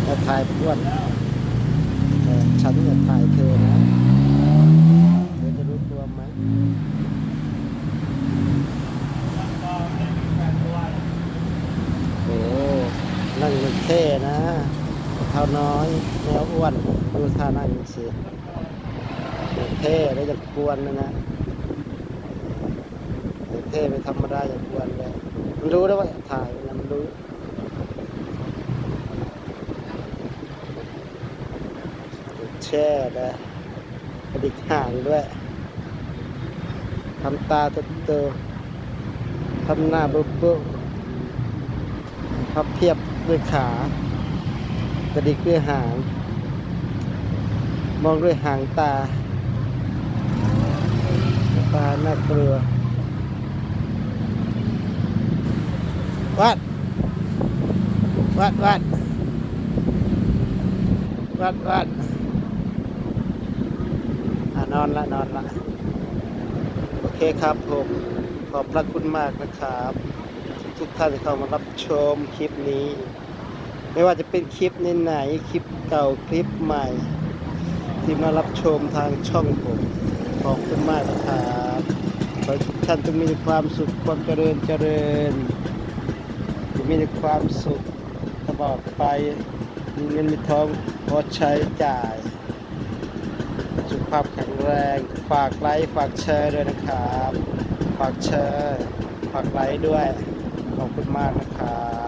จะถ่ายอ้วนแต่ฉันจะถ่ายเธอนะเธอจะรู้ตัวไหมโอ้นั่งมันเท่นะเท้าน้อยแนวอ้วนดูท่านั่งสิเท่แล้วจะกวนนะเท่ไม่ธรรมดาอย่างกวนเลยมันรู้ได้ว่าถ่ายมันรู้แช่ได้กระดิกห่างด้วยทำตาโตๆทำหน้าเบ๊ะๆพับเพียบด้วยขากระดิกด้วยหางมองด้วยหางตาน่ากลัววัดวัดวัดวัดวัดนอนละนอนละโอเคครับผมขอบพระคุณมากนะครับทุกท่านที่เข้ามารับชมคลิปนี้ไม่ว่าจะเป็นคลิปไหนคลิปเก่าคลิปใหม่ที่มารับชมทางช่องผมขอบคุณมากนะครับขอให้ทุกท่านจงมีความสุขความเจริญมีแต่ความสุขตลอดไปมีเงินมีทองพอใช้จ่ายสุขภาพแข็งแรงฝากไลค์ฝากแชร์ด้วยนะครับฝากแชร์ฝากไลค์ด้วยขอบคุณมากนะครับ